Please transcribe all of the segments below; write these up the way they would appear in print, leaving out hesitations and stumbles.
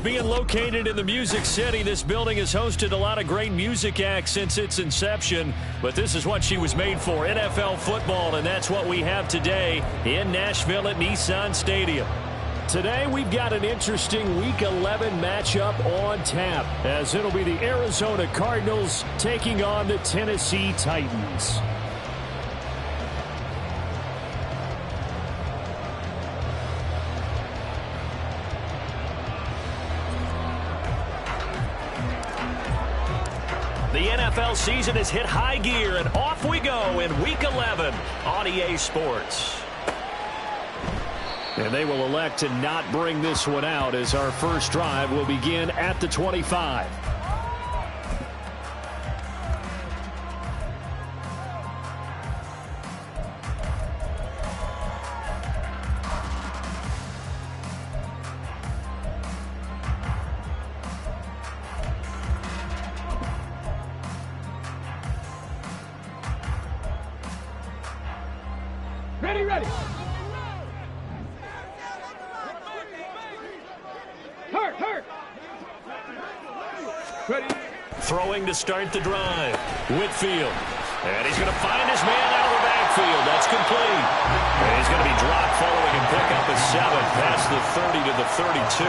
Being located in the Music City, this building has hosted a lot of great music acts since its inception, but this is what she was made for, NFL football, and that's what we have today in Nashville at Nissan Stadium. Today, we've got an interesting Week 11 matchup on tap, as it'll be the Arizona Cardinals taking on the Tennessee Titans. The NFL season has hit high gear, and off we go in Week 11 on EA Sports. And they will elect to not bring this one out, as our first drive will begin at the 25. Ready. Hurt. Ready. Throwing to start the drive. Whitfield. And he's going to find his man out of the backfield. That's complete. And he's going to be dropped following and pick up a 7 past the 30 to the 32.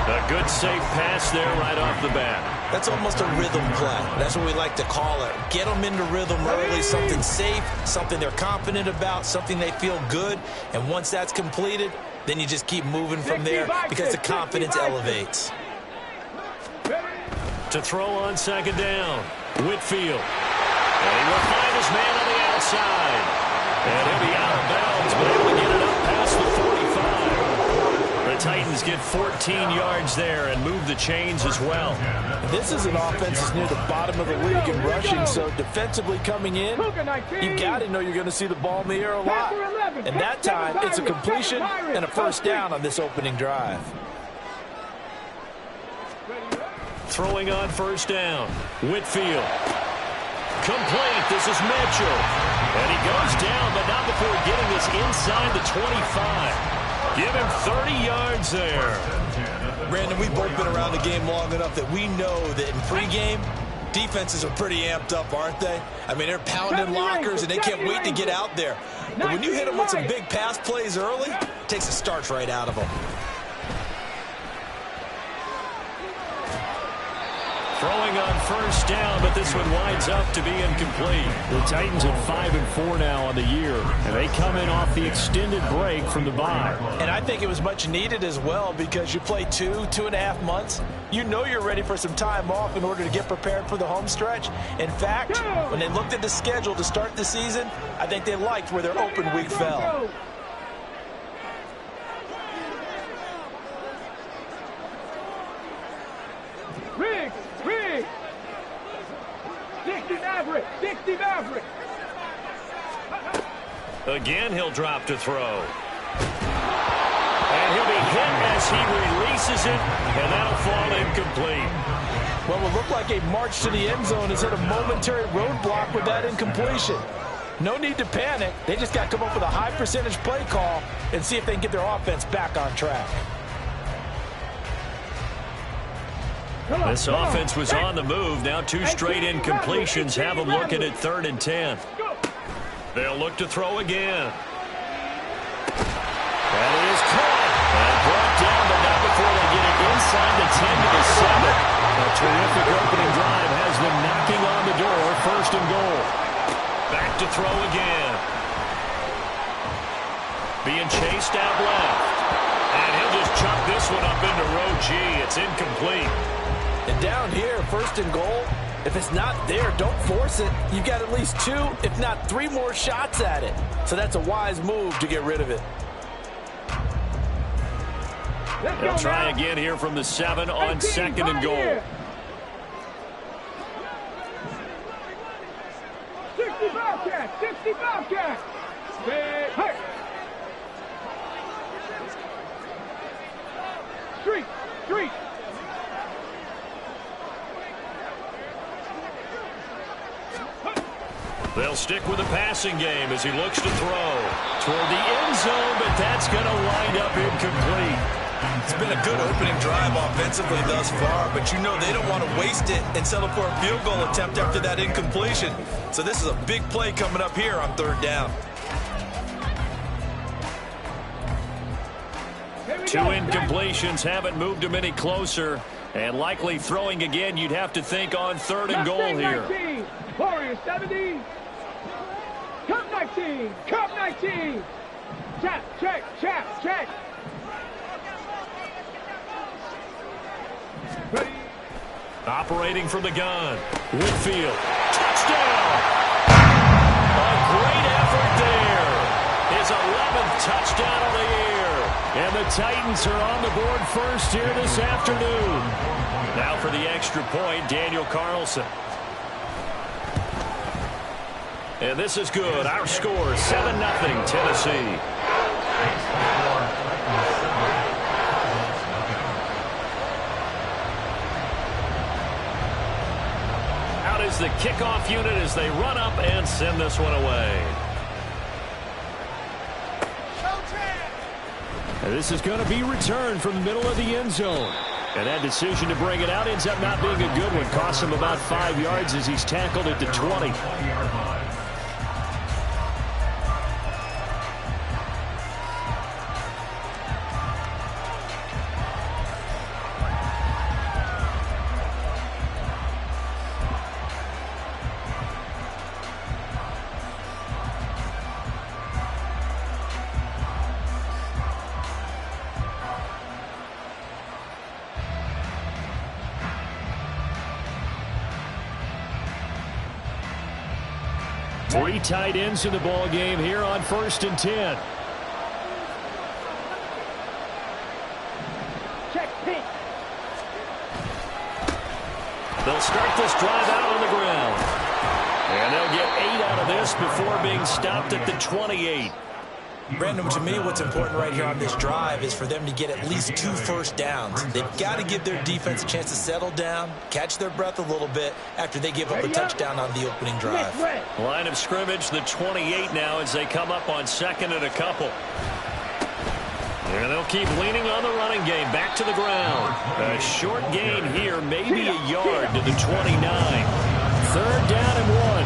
A good safe pass there right off the bat. That's almost a rhythm play. That's what we like to call it. Get them into rhythm early, something safe, something they're confident about, something they feel good. And once that's completed, then you just keep moving from there because the confidence elevates. To throw on second down, Whitfield. And he will find his man on the outside. And he'll be out of bounds, but able to get it up past the 45. The Titans get 14 yards there and move the chains as well. This is an offense that's near the bottom of the league in rushing, so defensively coming in, you've got to know you're going to see the ball in the air a lot. And that time, it's a completion and a first down on this opening drive. Throwing on first down, Whitfield. Complete. This is Mitchell. And he goes down, but not before getting this inside the 25. Give him 30 yards there. Brandon, we've both been around the game long enough that we know that in pregame, defenses are pretty amped up, aren't they? I mean, they're pounding lockers, and they can't wait to get out there. But when you hit them with some big pass plays early, it takes the starch right out of them. Throwing on first down, but this one winds up to be incomplete. The Titans at 5-4 now on the year, and they come in off the extended break from the bye. And I think it was much needed as well, because you play 2.5 months. You know you're ready for some time off in order to get prepared for the home stretch. In fact, when they looked at the schedule to start the season, I think they liked where their open week fell. Riggs. 60 Maverick. Again, he'll drop to throw. And he'll be hit as he releases it, and that'll fall incomplete. What will look like a march to the end zone has hit a momentary roadblock with that incompletion. No need to panic. They just got to come up with a high percentage play call and see if they can get their offense back on track. This offense was on the move. Now 2 straight incompletions have them looking at 3rd and 10. They'll look to throw again. And it is caught and brought down, but not before they get it inside the 10 to the 7. A terrific opening drive has them knocking on the door. 1st and goal. Back to throw again. Being chased out left. And he'll just chuck this one up into row G. It's incomplete. And down here, 1st and goal, if it's not there, don't force it. You've got at least 2, if not 3 more shots at it. So that's a wise move to get rid of it. They'll try again here from the 7 on 2nd and goal. Bobcats. 60 Bobcats. Stay hurt. Street. Street. They'll stick with the passing game as he looks to throw toward the end zone, but that's going to wind up incomplete. It's been a good opening drive offensively thus far, but you know they don't want to waste it and settle for a field goal attempt after that incompletion. So this is a big play coming up here on 3rd down. Two incompletions haven't moved him any closer, and likely throwing again, you'd have to think on 3rd and goal here. 19. Warriors 70. Cup 19. Cup 19. Check, check, check, check. Ready. Operating from the gun. Whitfield. Touchdown! A great effort there. His 11th touchdown of the year. And the Titans are on the board first here this afternoon. Now for the extra point, Daniel Carlson. And this is good. Our score, 7-0 Tennessee. Out is the kickoff unit as they run up and send this one away. And this is going to be returned from the middle of the end zone. And that decision to bring it out ends up not being a good one. Costs him about 5 yards as he's tackled at the 20. Three tight ends in the ball game here on 1st and 10. Check pink. They'll start this drive out on the ground. And they'll get 8 out of this before being stopped at the 28. Brandon, to me, what's important right here on this drive is for them to get at least 2 first downs. They've got to give their defense a chance to settle down, catch their breath a little bit after they give up a touchdown on the opening drive. Line of scrimmage, the 28 now as they come up on 2nd and a couple. And they'll keep leaning on the running game. Back to the ground. A short gain here, maybe a yard to the 29. 3rd down and 1.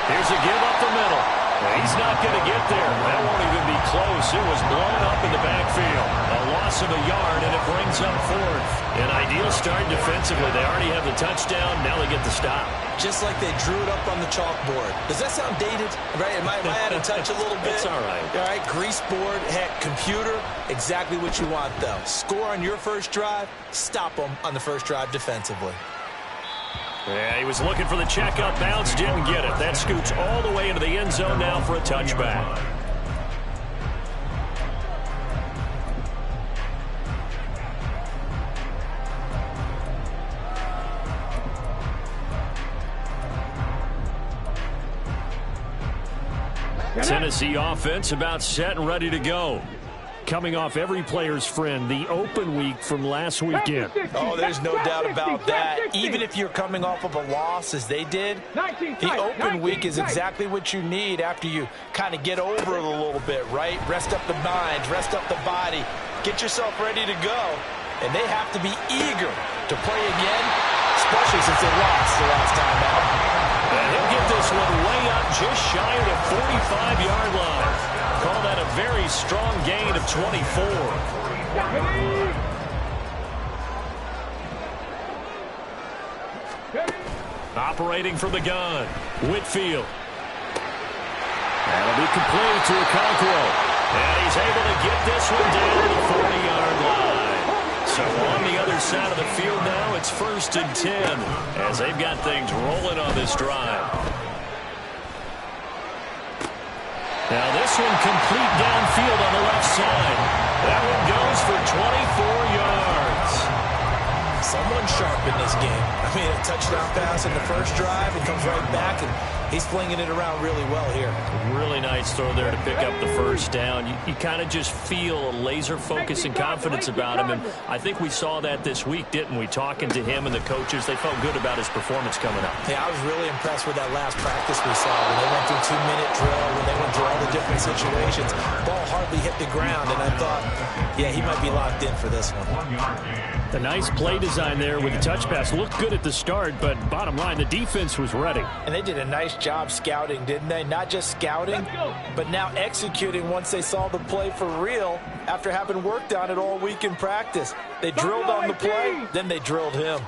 Here's a give up the middle. He's not going to get there. That won't even be close. It was blown up in the backfield. A loss of a yard, and it brings up 4th. An ideal start defensively. They already have the touchdown. Now they get the stop. Just like they drew it up on the chalkboard. Does that sound dated? Right? Am I out of touch a little bit? It's all right. All right, grease board, heck, computer, exactly what you want, though. Score on your first drive, stop them on the first drive defensively. Yeah, he was looking for the checkup bounce, didn't get it. That scoots all the way into the end zone now for a touchback. Tennessee offense about set and ready to go. Coming off every player's friend, the open week from last weekend. Oh, there's no doubt about that. Even if you're coming off of a loss as they did, the open week is exactly what you need after you kind of get over it a little bit, right? Rest up the mind, rest up the body, get yourself ready to go. And they have to be eager to play again, especially since they lost the last time out. And he'll get this one way up just shy of the 45-yard line. Call that a very strong gain of 24. Operating from the gun, Whitfield. That'll be complete to Okonkwo. And he's able to get this one down to the 40-yard line. So on the other side of the field now, it's 1st and 10 as they've got things rolling on this drive. Now this one complete downfield on the left side. That one goes for 24 yards. Someone sharp in this game. mean, a touchdown pass in the first drive. It comes right back, and he's flinging it around really well here. Really nice throw there to pick up the first down. You kind of just feel a laser focus and confidence about him, and I think we saw that this week, didn't we? Talking to him and the coaches, they felt good about his performance coming up. Yeah, I was really impressed with that last practice we saw when they went through 2-minute drill, when they went through all the different situations. Ball hardly hit the ground, and I thought, yeah, he might be locked in for this one. A nice play design there with the touch pass. Looked good at the start, but bottom line, the defense was ready. And they did a nice job scouting, didn't they? Not just scouting, but now executing once they saw the play for real after having worked on it all week in practice. They drilled on the play, then they drilled him.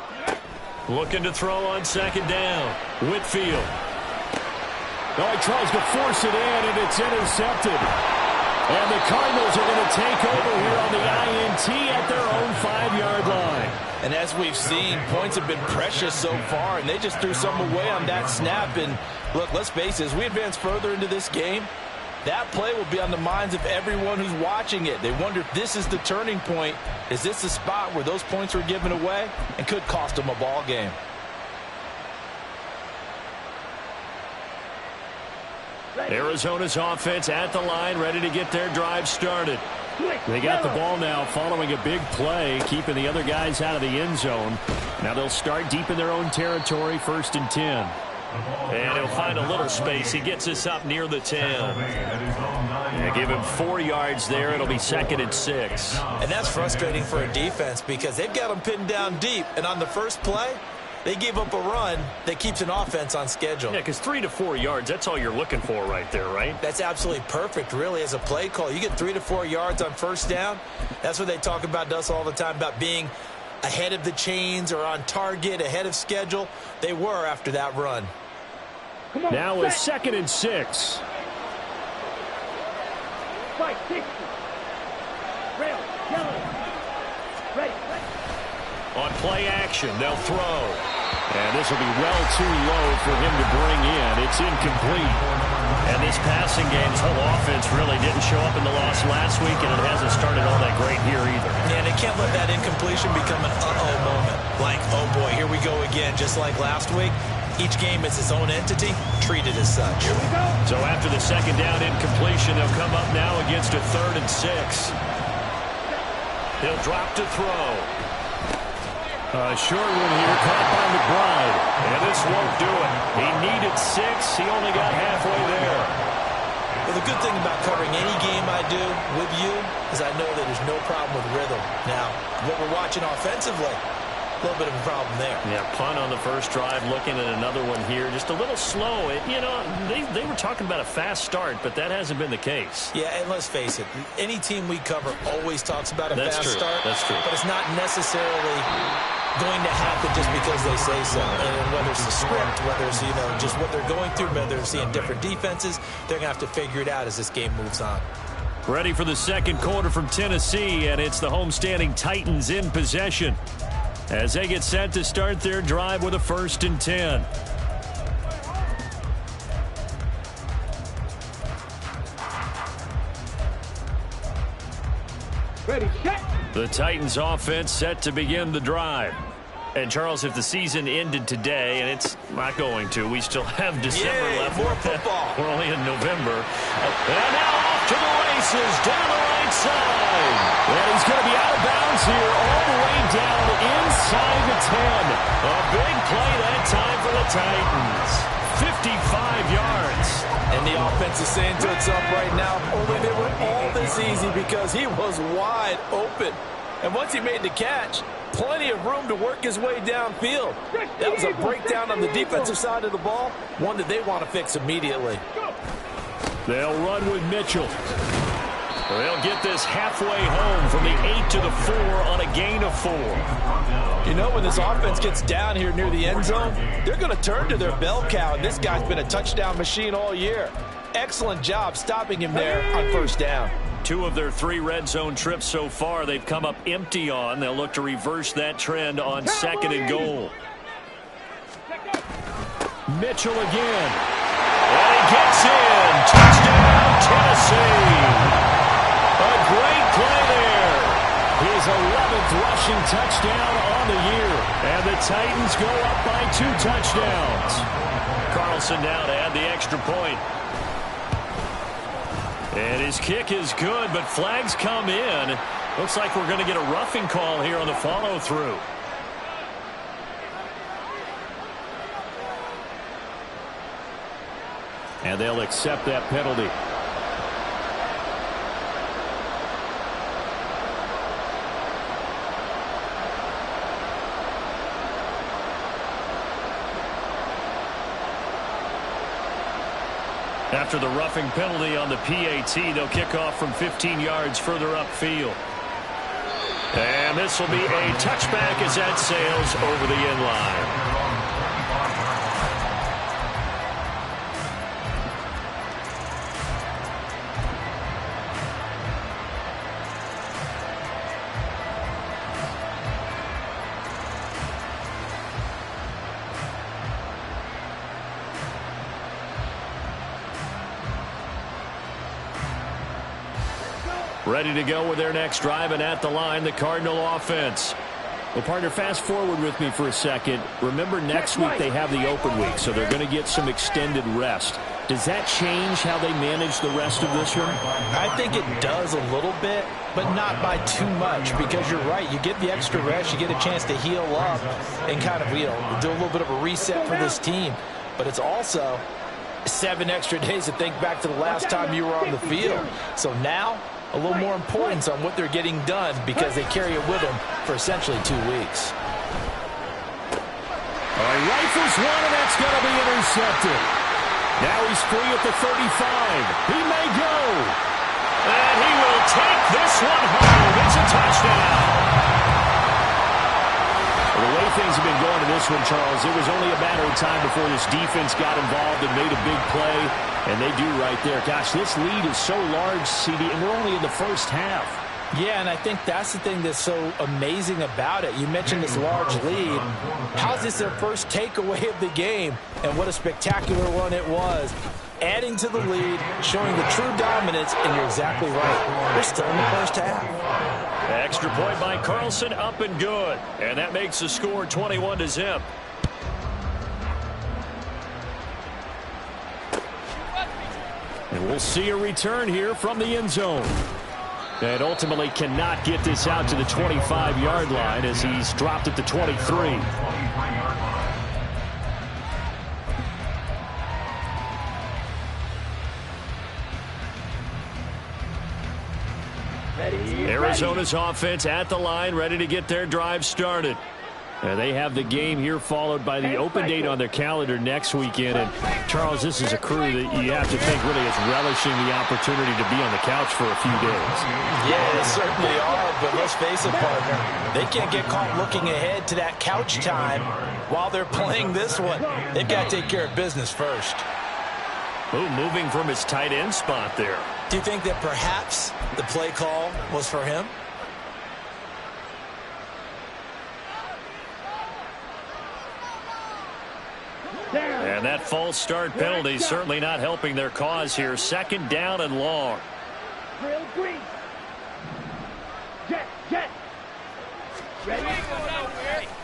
Looking to throw on second down. Whitfield. Oh, he tries to force it in, and it's intercepted. And the Cardinals are going to take over here on the INT at their own 5-yard line. And as we've seen, points have been precious so far, and they just threw some away on that snap. And look, let's face it, as we advance further into this game, that play will be on the minds of everyone who's watching it. They wonder if this is the turning point. Is this the spot where those points were given away and could cost them a ball game? Arizona's offense at the line, ready to get their drive started. They got the ball now following a big play, keeping the other guys out of the end zone. Now they'll start deep in their own territory, 1st and 10. And he'll find a little space. He gets us up near the 10. And give him 4 yards there. It'll be 2nd and 6. And that's frustrating for a defense because they've got them pinned down deep. And on the first play, they gave up a run that keeps an offense on schedule. Yeah, because 3 to 4 yards, that's all you're looking for right there, right? That's absolutely perfect, really, as a play call. You get 3 to 4 yards on first down. That's what they talk about to us all the time, about being ahead of the chains or on target, ahead of schedule. They were after that run. Now it's 2nd and 6. Fight, 60. Rail, yellow. Ready. On play action, they'll throw. And this will be well too low for him to bring in. It's incomplete. And this passing game's whole offense really didn't show up in the loss last week, and it hasn't started all that great here either. Yeah, and they can't let that incompletion become an uh-oh moment. Like, oh boy, here we go again, just like last week. Each game is its own entity, treated as such. Here we go. So after the second down incompletion, they'll come up now against a 3rd and 6. He'll drop to throw. A short one here, caught by McBride. And this won't do it. He needed 6. He only got halfway there. Well, the good thing about covering any game I do with you is I know that there's no problem with rhythm. Now, what we're watching offensively, a little bit of a problem there. Yeah, punt on the first drive, looking at another one here. Just a little slow. They were talking about a fast start, but that hasn't been the case. Yeah, and let's face it, any team we cover always talks about a fast start. That's true. But it's not necessarily going to happen just because they say so. And whether it's the script, whether it's, just what they're going through, whether they're seeing different defenses, they're going to have to figure it out as this game moves on. Ready for the second quarter from Tennessee, and it's the homestanding Titans in possession as they get set to start their drive with a 1st and 10. Ready, set. The Titans offense set to begin the drive. And Charles, if the season ended today, and it's not going to, we still have December left. More football. We're only in November. And now off to the races down the right side. And he's going to be out of bounds here all the way down inside the 10. A big play that time for the Titans. 55 yards. And the offense is saying to itself right now, only they were all this easy because he was wide open. And once he made the catch, plenty of room to work his way downfield. That was a breakdown on the defensive side of the ball, one that they want to fix immediately. They'll run with Mitchell. They'll get this halfway home from the 8 to the 4 on a gain of 4. When this offense gets down here near the end zone, they're going to turn to their bell cow, and this guy's been a touchdown machine all year. Excellent job stopping him there on 1st down. 2 of their 3 red zone trips so far, they've come up empty on. They'll look to reverse that trend on 2nd and goal. Mitchell again. And he gets in. Touchdown, Tennessee. A great play there. His 11th 11th rushing touchdown on the year. And the Titans go up by 2 touchdowns. Carlson now to add the extra point. And his kick is good, but flags come in. Looks like we're going to get a roughing call here on the follow-through. And they'll accept that penalty. After the roughing penalty on the PAT, they'll kick off from 15 yards further upfield. And this will be a touchback as that sails over the end line. Ready to go with their next drive, and at the line, the Cardinal offense. Well, partner, fast forward with me for a second. Remember, next week they have the open week, so they're going to get some extended rest. Does that change how they manage the rest of this one? I think it does a little bit, but not by too much, because you're right. You get the extra rest, you get a chance to heal up and kind of, do a little bit of a reset for this team. But it's also 7 extra days to think back to the last time you were on the field. So now, a little more importance on what they're getting done because they carry it with them for essentially 2 weeks. All right, rifles one, and that's going to be intercepted. Now he's free at the 35. He may go. And he will take this one home. It's a touchdown. Well, the way things have been going to this one, Charles, it was only a matter of time before this defense got involved and made a big play. And they do right there. Gosh, this lead is so large, CD, and we're only in the first half. Yeah, and I think that's the thing that's so amazing about it. You mentioned this large lead. How's this their first takeaway of the game? And what a spectacular one it was. Adding to the lead, showing the true dominance, and you're exactly right. We're still in the first half. Extra point by Carlson, up and good. And that makes the score 21-0. And we'll see a return here from the end zone. And ultimately cannot get this out to the 25-yard line as he's dropped at the 23. Arizona's offense at the line, ready to get their drive started. They have the game here followed by the open date on their calendar next weekend. And, Charles, this is a crew that you have to think really is relishing the opportunity to be on the couch for a few days. Yeah, they certainly are, but let's face it, partner. They can't get caught looking ahead to that couch time while they're playing this one. They've got to take care of business first. Ooh, moving from his tight end spot there. Do you think that perhaps the play call was for him? And that false start penalty certainly not helping their cause here. 2nd down and long.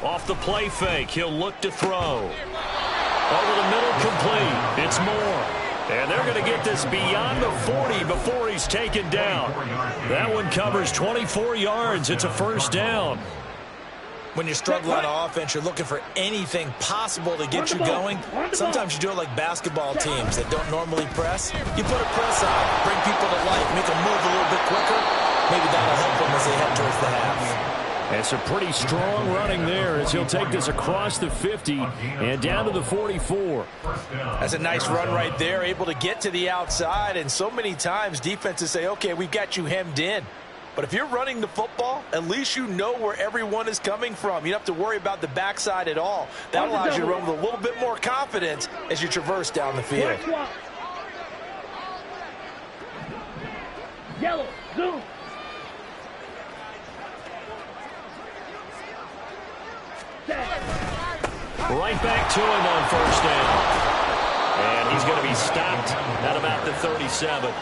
Off the play fake, he'll look to throw. Over the middle, complete. It's Moore. And they're going to get this beyond the 40 before he's taken down. That one covers 24 yards. It's a 1st down. When you're struggling on offense, you're looking for anything possible to get you going. Sometimes you do it like basketball teams that don't normally press. You put a press on, bring people to life, make them move a little bit quicker. Maybe that'll help them as they head towards the half. And some pretty strong running there as he'll take this across the 50 and down to the 44. That's a nice run right there, able to get to the outside. And so many times defenses say, okay, we've got you hemmed in. But if you're running the football, at least you know where everyone is coming from. You don't have to worry about the backside at all. That allows you to run with a little bit more confidence as you traverse down the field. Yellow, zoom. Right back to him on 1st down. And he's going to be stopped at about the 37.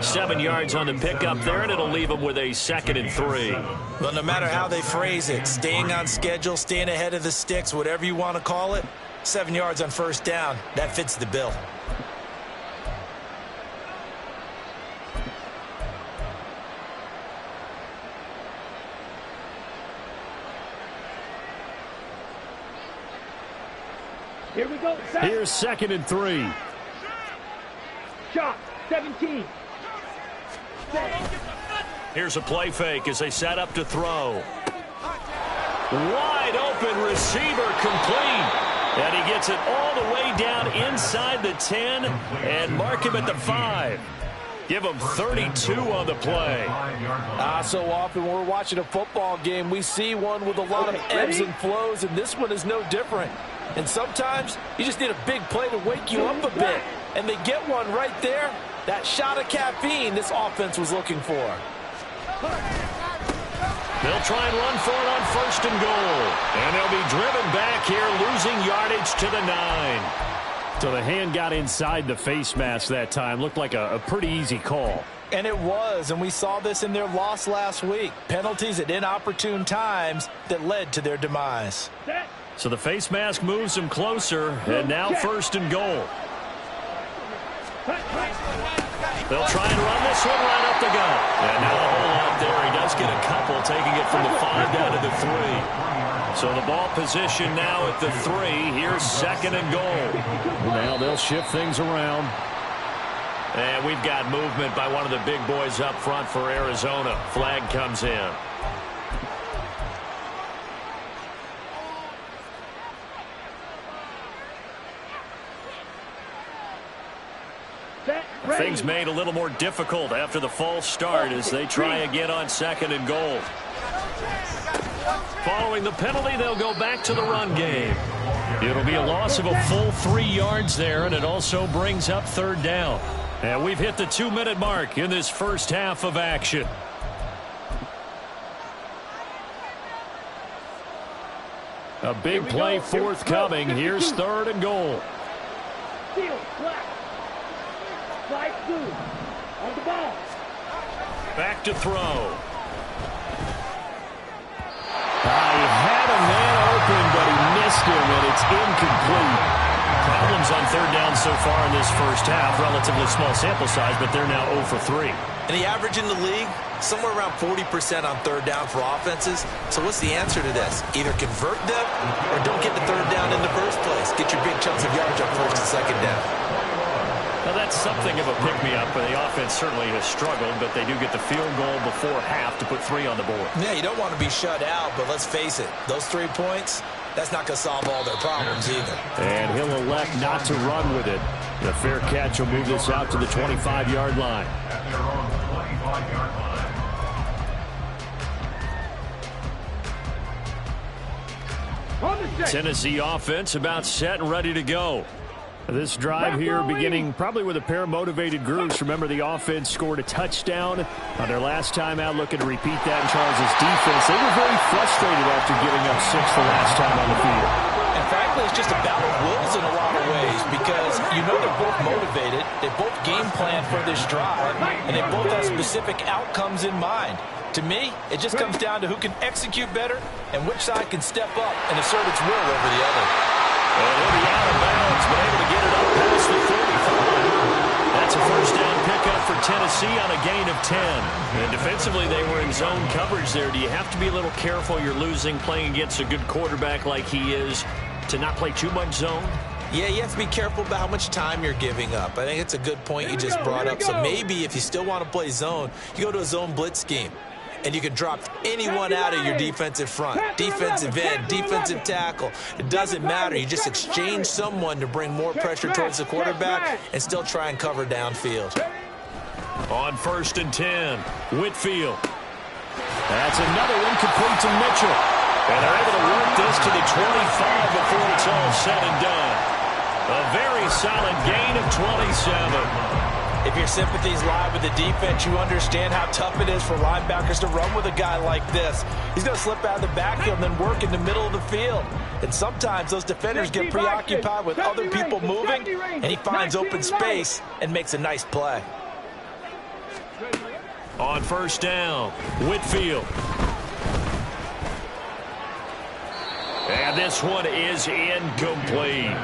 7 yards on the pickup there, and it'll leave him with a 2nd and 3. Well, no matter how they phrase it, staying on schedule, staying ahead of the sticks, whatever you want to call it, 7 yards on first down, that fits the bill. Here we go. Set. Here's 2nd and 3. Shot. 17. Set. Here's a play fake as they set up to throw. Wide open receiver complete. And he gets it all the way down inside the 10 and mark him at the 5. Give him 32 on the play. So often when we're watching a football game, we see one with a lot of ebbs and flows, and this one is no different. And sometimes you just need a big play to wake you up a bit. And they get one right there. That shot of caffeine this offense was looking for. They'll try and run for it on 1st and goal. And they'll be driven back here, losing yardage to the 9. So the hand got inside the face mask that time. Looked like a pretty easy call. And it was, and we saw this in their loss last week. Penalties at inopportune times that led to their demise. So the face mask moves him closer, and now 1st and goal. They'll try and run this one right up the gut. And now a whole lot there. He does get a couple, taking it from the 5 down to the 3. So the ball position now at the 3. Here's 2nd and goal. Now they'll shift things around. And we've got movement by one of the big boys up front for Arizona. Flag comes in. Things made a little more difficult after the false start as they try again on 2nd and goal. Following the penalty, they'll go back to the run game. It'll be a loss of a full 3 yards there, and it also brings up 3rd down. And we've hit the 2-minute mark in this first half of action. A big play forthcoming. Here's 3rd and goal. Slide through. On the ball. Back to throw. He had a man open, but he missed him, and it's incomplete. Problems on 3rd down so far in this first half. Relatively small sample size, but they're now 0 for 3. And the average in the league, somewhere around 40% on 3rd down for offenses. So what's the answer to this? Either convert them or don't get the 3rd down in the first place. Get your big chunks of yardage on 1st and 2nd down. Now that's something of a pick-me-up, but the offense certainly has struggled, but they do get the field goal before half to put 3 on the board. Yeah, you don't want to be shut out, but let's face it, those 3 points, that's not going to solve all their problems either. And he'll elect not to run with it. The fair catch will move this out to the 25-yard line. Tennessee offense about set and ready to go. This drive here beginning probably with a pair of motivated groups. Remember, the offense scored a touchdown on their last time out, looking to repeat that in Charles' defense. They were very frustrated after giving up 6 the last time on the field. And frankly, it's just a battle of wills in a lot of ways because you know they're both motivated. They both game plan for this drive, and they both have specific outcomes in mind. To me, it just comes down to who can execute better and which side can step up and assert its will over the other. And he'll be out of bounds, but able to get it up past the 35. That's a first down pickup for Tennessee on a gain of 10. And defensively, they were in zone coverage there. Do you have to be a little careful? You're losing, playing against a good quarterback like he is, to not play too much zone? Yeah, you have to be careful about how much time you're giving up. I think it's a good point you just brought up. So maybe if you still want to play zone, you go to a zone blitz scheme. And you can drop anyone out of your defensive front. Defensive end, defensive tackle. It doesn't matter. You just exchange someone to bring more pressure towards the quarterback and still try and cover downfield. On 1st and 10, Whitfield. That's another one complete to Mitchell. And they're able to work this to the 25 before it's all said and done. A very solid gain of 27. If your sympathies lie with the defense, you understand how tough it is for linebackers to run with a guy like this. He's going to slip out of the backfield and then work in the middle of the field. And sometimes those defenders get preoccupied with other people moving, and he finds open space and makes a nice play. On first down, Whitfield. And this one is incomplete.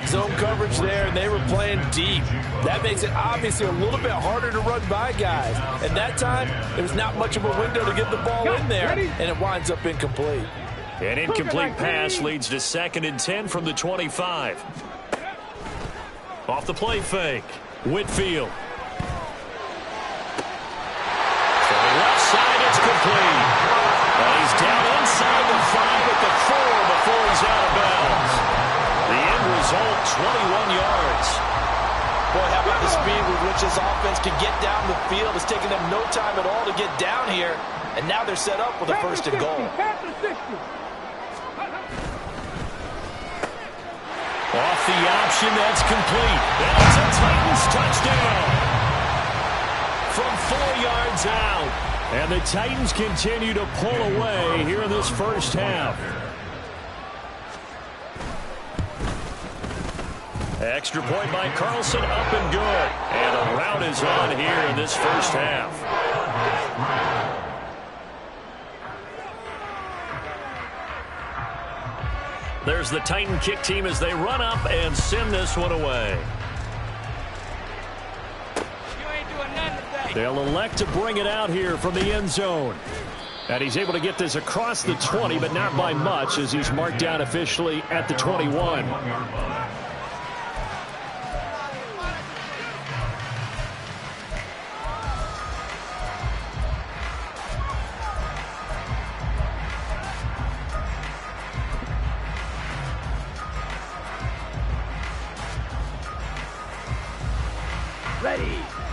Zone coverage there, and they were playing deep. That makes it obviously a little bit harder to run by guys. And that time, there was not much of a window to get the ball in there, and it winds up incomplete. An incomplete pass leads to 2nd and 10 from the 25. Off the play fake, Whitfield. Left side, it's complete. And he's down inside the 5 at the 4 before he's out of bounds. The end result, 21 yards. Boy, how about the speed with which this offense can get down the field? It's taken them no time at all to get down here. And now they're set up with a 1st and goal. Off the option, that's complete. And it's a Titans touchdown. From 4 yards out. And the Titans continue to pull away here in this first half. Extra point by Carlson, up and good. And a rout is on here in this first half. There's the Titan kick team as they run up and send this one away. They'll elect to bring it out here from the end zone. And he's able to get this across the 20, but not by much, as he's marked down officially at the 21.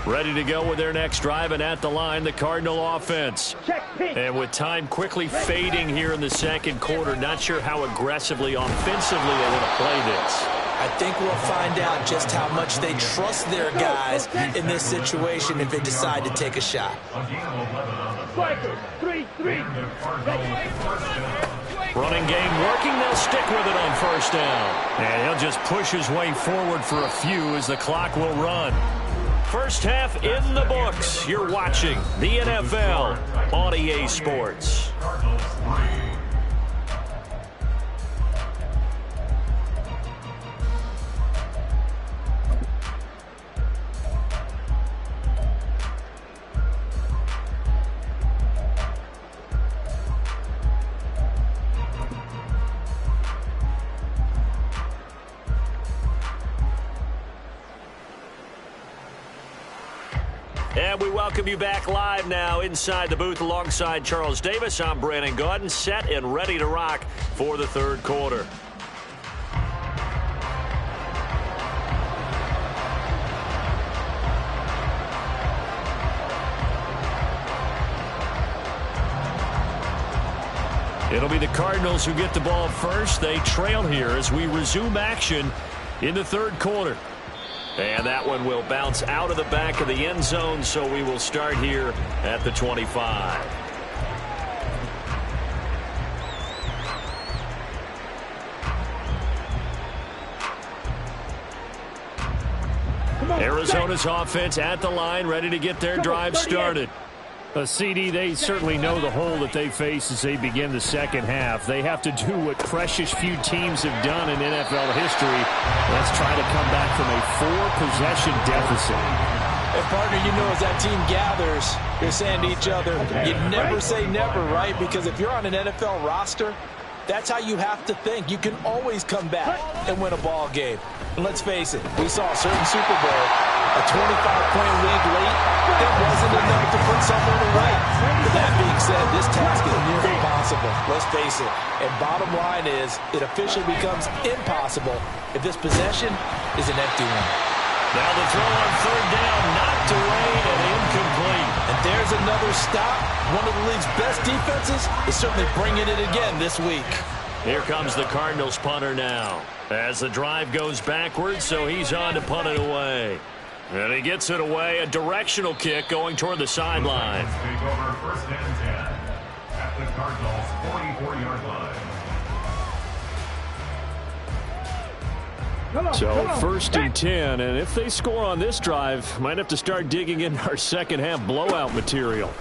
Ready to go with their next drive, and at the line, the Cardinal offense. And with time quickly fading here in the second quarter, not sure how aggressively, offensively they want to play this. I think we'll find out just how much they trust their guys in this situation if they decide to take a shot. Running game working, they'll stick with it on first down. And he'll just push his way forward for a few as the clock will run. First half in the books. You're watching the NFL on EA Sports. And we welcome you back live now inside the booth alongside Charles Davis. I'm Brandon Gaudin, set and ready to rock for the third quarter. It'll be the Cardinals who get the ball first. They trail here as we resume action in the third quarter. And that one will bounce out of the back of the end zone, so we will start here at the 25. Arizona's offense at the line, ready to get their drive started. CD, they certainly know the hole that they face as they begin the second half. They have to do what precious few teams have done in NFL history. Let's try to come back from a 4-possession deficit. And partner, you know, as that team gathers, you're saying to each other, you never say never, right? Because if you're on an NFL roster, that's how you have to think. You can always come back and win a ball game. And let's face it, we saw a certain Super Bowl, a 25-point lead late. It wasn't enough to put someone away. But that being said, this task is near impossible. Let's face it. And bottom line is, it officially becomes impossible if this possession is an empty one. Now the throw on third down, knocked away and incomplete. And there's another stop. One of the league's best defenses is certainly bringing it again this week. Here comes the Cardinals punter now as the drive goes backwards, so he's on to punt it away. And he gets it away. A directional kick going toward the sideline. Take over 1st and 10 at the Cardinals' 44-yard line. So 1st and 10, and if they score on this drive, might have to start digging in our second half blowout material.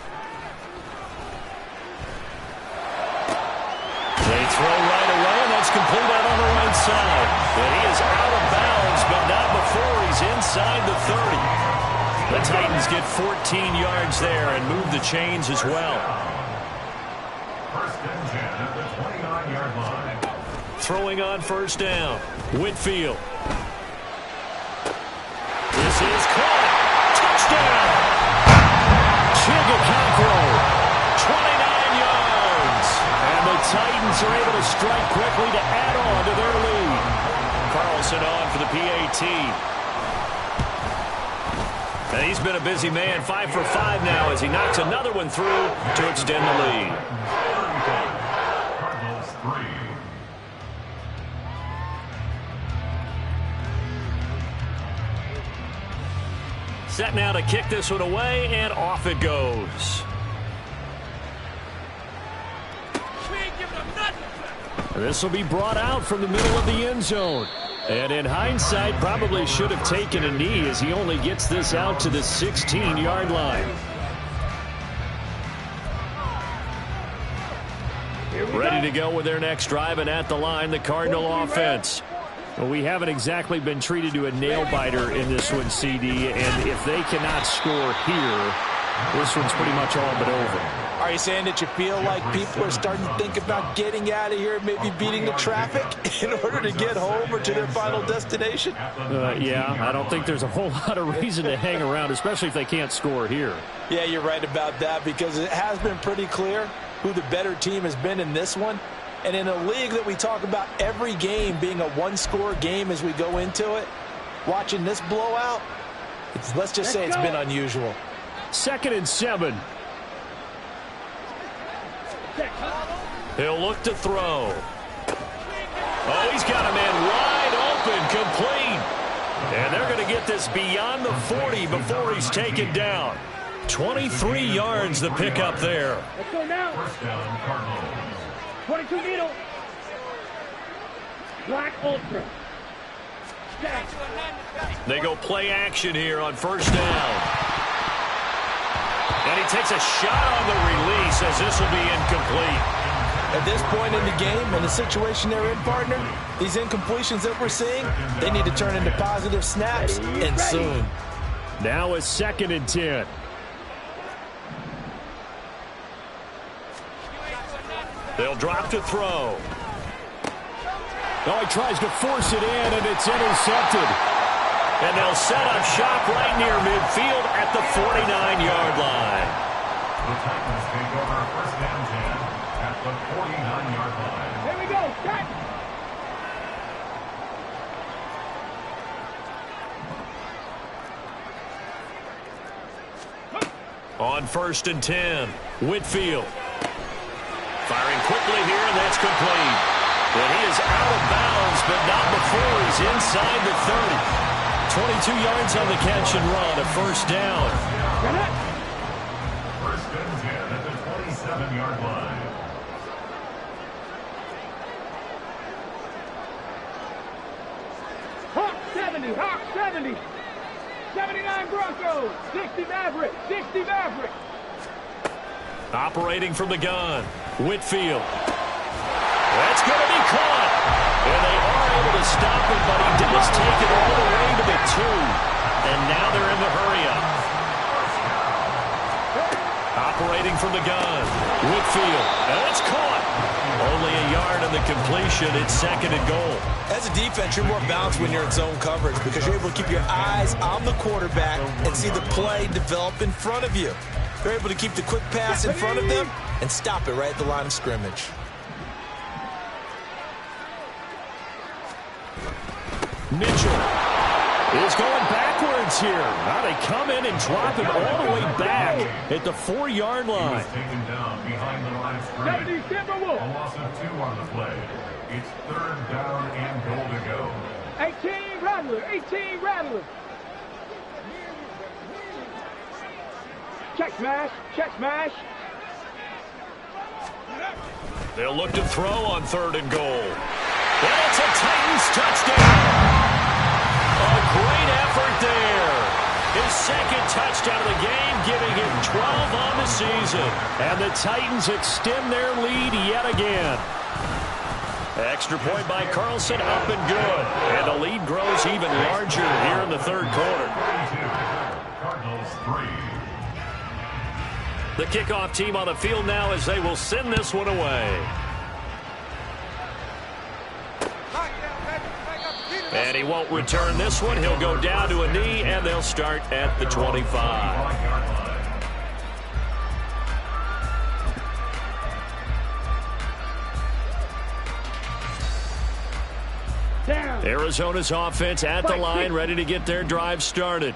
They throw right away, and that's complete out on the right side. And he is out of bounds, but not before he's inside the 30. The Titans get 14 yards there and move the chains as well. 1st and 10 at the 29-yard line. Throwing on 1st down. Whitfield. This is caught. Touchdown. Chigacancro. 29 yards. And the Titans are able to strike quickly to add on to their lead. Carlson on for the PAT. And he's been a busy man. 5 for 5 now as he knocks another one through to extend the lead. Cardinals 3. Set now to kick this one away, and off it goes. This will be brought out from the middle of the end zone. And in hindsight, probably should have taken a knee as he only gets this out to the 16-yard line. Ready to go with their next drive, and at the line, the Cardinal offense. Well, we haven't exactly been treated to a nail-biter in this one, CD, and if they cannot score here, this one's pretty much all but over. Are you saying that you feel like people are starting to think about getting out of here, maybe beating the traffic in order to get home or to their final destination? Yeah, I don't think there's a whole lot of reason to hang around, especially if they can't score here. Yeah, you're right about that, because it has been pretty clear who the better team has been in this one. And in a league that we talk about every game being a one-score game as we go into it, watching this blowout, let's just say it's been unusual. 2nd and 7. He'll look to throw. Oh, he's got a man wide open, complete. And they're going to get this beyond the 40 before he's taken down. 23 yards the pickup there. Let's go now. 1st down, Cardinals. 22 needle. Black Ultra. They go play action here on 1st down. And he takes a shot on the release as this will be incomplete. At this point in the game, in the situation they're in, partner, these incompletions that we're seeing, they need to turn into positive snaps, and soon. Now a 2nd and 10. They'll drop to throw. Oh, he tries to force it in, and it's intercepted. And they'll set up shop right near midfield at the 49-yard line. The Titans take over 1st and 10 at the 49-yard line. Here we go. Cut. On 1st and 10, Whitfield. Firing quickly here, and that's complete. And he is out of bounds, but not before he's inside the 30. 22 yards on the catch and run, a 1st down. 1st and 10 at the 27-yard line. Hawk 70. Hawk 70. 79 Broncos. 60 Maverick. 60 Maverick. Operating from the gun, Whitfield. That's going to be caught. And they are able to stop him, but he does take it all the way to the 2. And now they're in the hurry-up. Operating from the gun, Whitfield. And it's caught. Only a yard on the completion. It's 2nd and goal. As a defense, you're more balanced when you're in zone coverage because you're able to keep your eyes on the quarterback and see the play develop in front of you. They're able to keep the quick pass in front of them and stop it right at the line of scrimmage. Mitchell is going backwards here. Now they come in and drop him all the way back at the 4-yard line. Taken down behind the line of scrimmage. 70 Timberwolves. A loss of 2 on the play. It's 3rd down and goal to go. 18 Rattler. 18 Rattler. Check smash. Check smash. They'll look to throw on 3rd and goal. And it's a Titans touchdown. A great effort there. His 2nd touchdown of the game, giving him 12 on the season. And the Titans extend their lead yet again. Extra point by Carlson, up and good. And the lead grows even larger here in the 3rd quarter. Cardinals 3. The kickoff team on the field now as they will send this one away. And he won't return this one. He'll go down to a knee, and they'll start at the 25. Arizona's offense at the line, ready to get their drive started.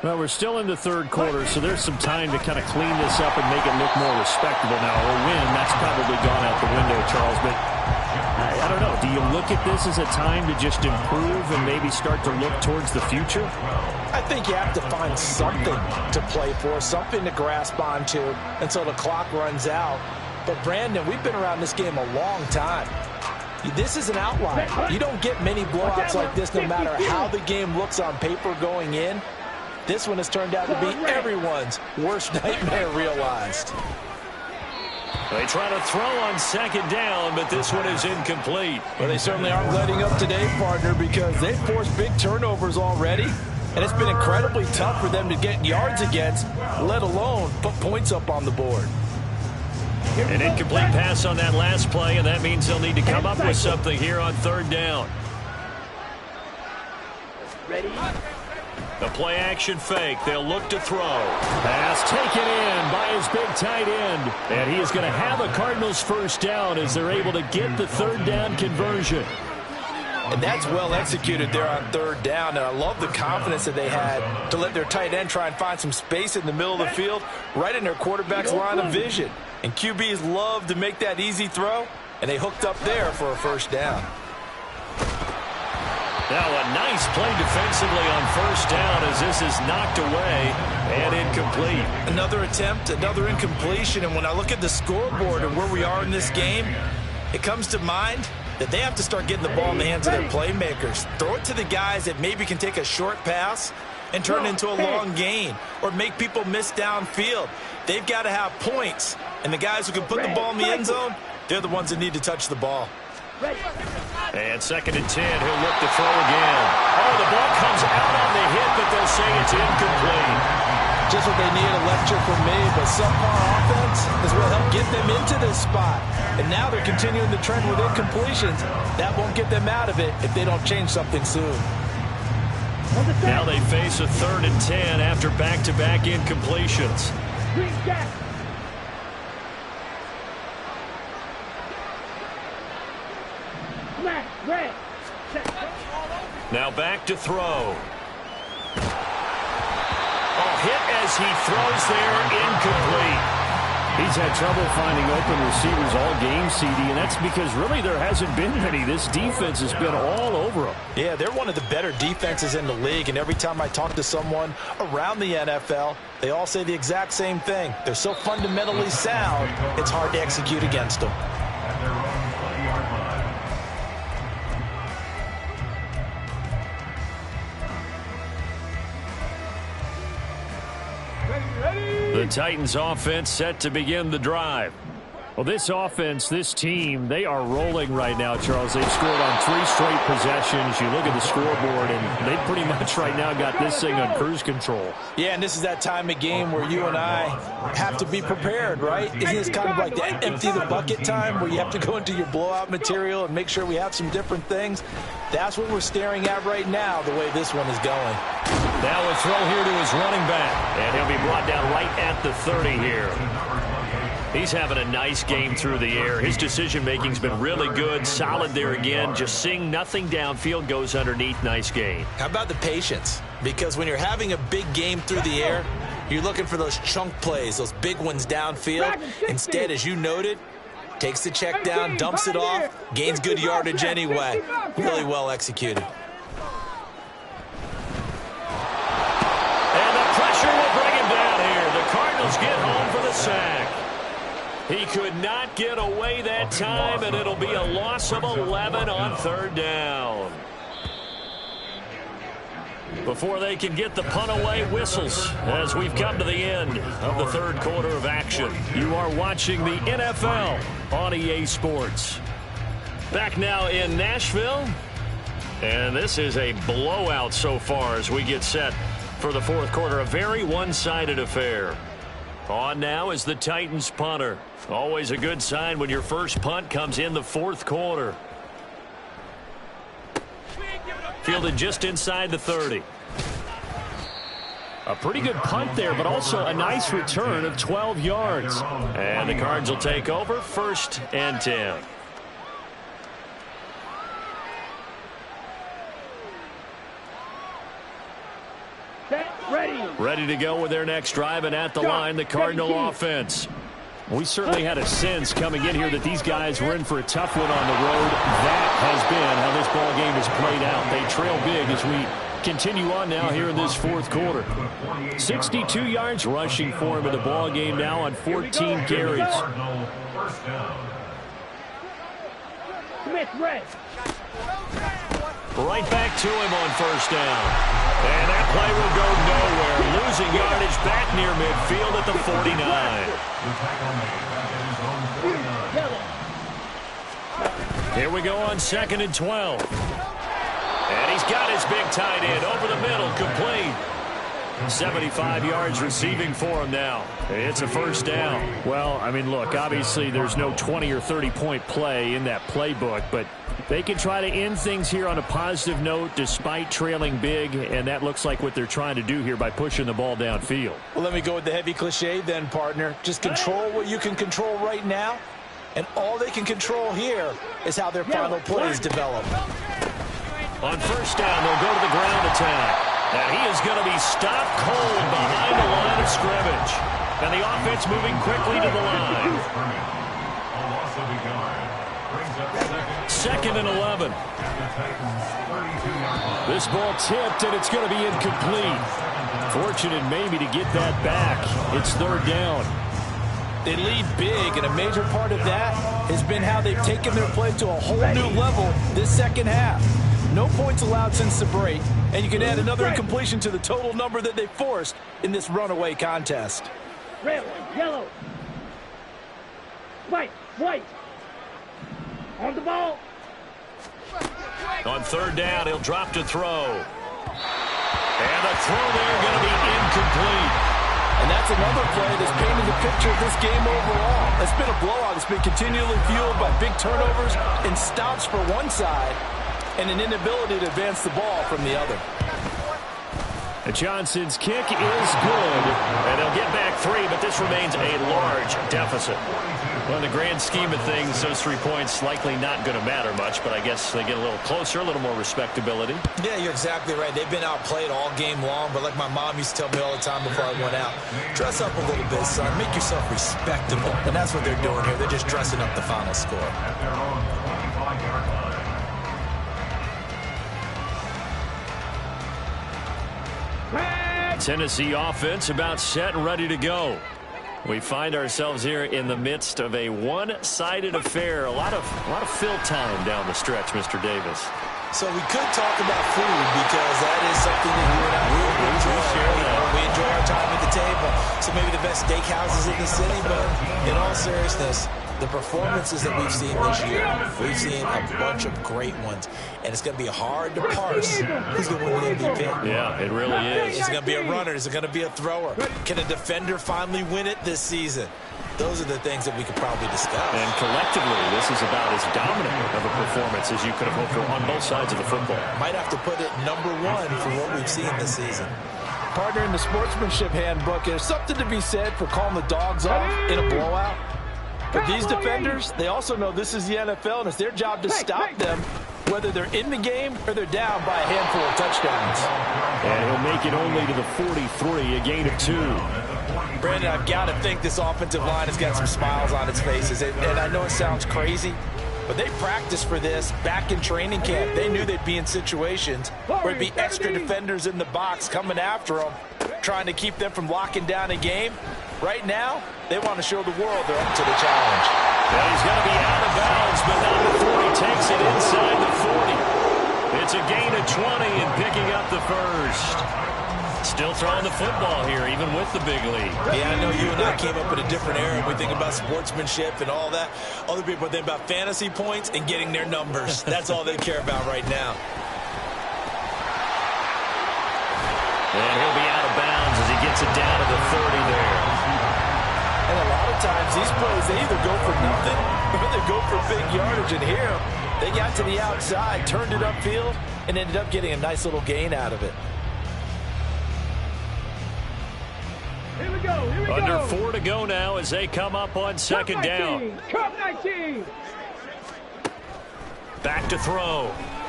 Well, we're still in the 3rd quarter, so there's some time to kind of clean this up and make it look more respectable now. A win, that's probably gone out the window, Charles, but I don't know. Do you look at this as a time to just improve and maybe start to look towards the future? I think you have to find something to play for, something to grasp onto until the clock runs out. But, Brandon, we've been around this game a long time. This is an outlier. You don't get many blowouts like this no matter how the game looks on paper going in. This one has turned out to be everyone's worst nightmare realized. They try to throw on 2nd down, but this one is incomplete. Well, they certainly aren't letting up today, partner, because they've forced big turnovers already. And it's been incredibly tough for them to get yards against, let alone put points up on the board. An incomplete pass on that last play, and that means they'll need to come up with something here on 3rd down. Ready? The play action fake. They'll look to throw. Pass taken in by his big tight end. And he is going to have a Cardinals 1st down as they're able to get the 3rd down conversion. And that's well executed there on 3rd down. And I love the confidence that they had to let their tight end try and find some space in the middle of the field, right in their quarterback's line of vision. And QBs love to make that easy throw, and they hooked up there for a 1st down. Now a nice play defensively on 1st down as this is knocked away and incomplete. Another attempt, another incompletion, and when I look at the scoreboard and where we are in this game, it comes to mind that they have to start getting the ball in the hands of their playmakers. Throw it to the guys that maybe can take a short pass and turn it into a long gain or make people miss downfield. They've got to have points, and the guys who can put the ball in the end zone, they're the ones that need to touch the ball. And 2nd and 10, he'll look to throw again. Oh, the ball comes out on the hit, but they'll say it's incomplete. Just what they need, a lecture from me, but subpar offense is what helped get them into this spot. And now they're continuing the trend with incompletions. That won't get them out of it if they don't change something soon. Now they face a 3rd and 10 after back-to-back incompletions. Now back to throw. Hit as he throws there, incomplete. He's had trouble finding open receivers all game, CD, and that's because really there hasn't been many. This defense has been all over them. Yeah, they're one of the better defenses in the league, and every time I talk to someone around the NFL, they all say the exact same thing. They're so fundamentally sound, it's hard to execute against them. At their own 20-yard line. The Titans offense set to begin the drive. Well, this offense, this team, they are rolling right now, Charles. They've scored on 3 straight possessions. You look at the scoreboard, and they pretty much right now got this thing on cruise control. Yeah, and this is that time of game where you and I have to be prepared, right? Isn't this kind of like the empty the bucket time where you have to go into your blowout material and make sure we have some different things? That's what we're staring at right now, the way this one is going. Now a throw here to his running back, and he'll be brought down right at the 30 here. He's having a nice game through the air. His decision-making's been really good, solid there again. Just seeing nothing downfield, goes underneath. Nice gain. How about the patience? Because when you're having a big game through the air, you're looking for those chunk plays, those big ones downfield. Instead, as you noted, takes the check down, dumps it off, gains good yardage anyway. Really well executed. And the pressure will bring him down here. The Cardinals Cardinals get home for the sack. He could not get away that time, and it'll be a loss of 11 on third down. Before they can get the punt away, whistles as we've come to the end of the third quarter of action. You are watching the NFL on EA Sports. Back now in Nashville, and this is a blowout so far as we get set for the fourth quarter. A very one-sided affair. On now is the Titans punter. Always a good sign when your first punt comes in the fourth quarter. Fielded just inside the 30. A pretty good punt there, but also a nice return of 12 yards. And the Cards will take over 1st and 10. Ready to go with their next drive, and at the line, the Cardinal offense. We certainly had a sense coming in here that these guys were in for a tough one on the road. That has been how this ball game has played out. They trail big as we continue on now here in this fourth quarter. 62 yards rushing for him in the ball game now on 14 carries. Right back to him on first down. And that play will go nowhere. Losing yardage back near midfield at the 49. Here we go on 2nd and 12. And he's got his big tight end over the middle, complete. 75 yards receiving for him now. It's a first down. Well, I mean, look, obviously there's no 20 or 30-point play in that playbook, but they can try to end things here on a positive note despite trailing big, and that looks like what they're trying to do here by pushing the ball downfield. Well, let me go with the heavy cliche then, partner. Just control what you can control right now, and all they can control here is how their final plays develop. On first down, they'll go to the ground attack. And he is going to be stopped cold behind the line of scrimmage. And the offense moving quickly to the line. 2nd and 11. This ball tipped, and it's going to be incomplete. Fortunate maybe to get that back. It's 3rd down. They lead big, and a major part of that has been how they've taken their play to a whole new level this second half. No points allowed since the break, and you can add another incompletion to the total number that they forced in this runaway contest. Red, yellow, white. On the ball. On 3rd down, he'll drop to throw. And the throw there going to be incomplete. And that's another play that's painted the picture of this game overall. It's been a blowout. It's been continually fueled by big turnovers and stops for one side, and an inability to advance the ball from the other. Johnson's kick is good, and they'll get back 3, but this remains a large deficit. Well, in the grand scheme of things, those 3 points likely not going to matter much, but I guess they get a little closer, a little more respectability. Yeah, you're exactly right. They've been outplayed all game long, but like my mom used to tell me all the time before I went out, dress up a little bit, son. Make yourself respectable. And that's what they're doing here. They're just dressing up the final score. At their own 25-yard line. Tennessee offense about set and ready to go. We find ourselves here in the midst of a one-sided affair. A lot of fill time down the stretch, Mr. Davis. So we could talk about food because that is something that you and I really enjoy. We enjoy our time at the table. So maybe the best steakhouses in the city, but in all seriousness, the performances that we've seen this year, we've seen a bunch of great ones. And it's going to be hard to parse who's going to win the MVP. Yeah, it really is. Is it going to be a runner? Is it going to be a thrower? Can a defender finally win it this season? Those are the things that we could probably discuss. And collectively, this is about as dominant of a performance as you could have hoped for on both sides of the football. Might have to put it number 1 for what we've seen this season. Partner, in the sportsmanship handbook, there's something to be said for calling the dogs off in a blowout. But these defenders, they also know this is the NFL, and it's their job to stop them, whether they're in the game or they're down by a handful of touchdowns. And he'll make it only to the 43, a gain of 2. Brandon, I've got to think this offensive line has got some smiles on its faces. And I know it sounds crazy, but they practiced for this back in training camp. They knew they'd be in situations where there'd be extra defenders in the box coming after them, trying to keep them from locking down a game. Right now, they want to show the world they're up to the challenge. Well, he's going to be out of bounds, but not before he takes it inside the 40. It's a gain of 20 and picking up the first. Still throwing the football here, even with the big lead. Yeah, I know you and I came up in a different era. We think about sportsmanship and all that. Other people think about fantasy points and getting their numbers. That's all they care about right now. And he'll be out of bounds as he gets it down to the 30 there. And a lot of times, these plays, they either go for nothing or they go for big yardage. And here, they got to the outside, turned it upfield, and ended up getting a nice little gain out of it. Here we go. Here we Under go. 4 to go now as they come up on second down. Cup 19. Back to throw.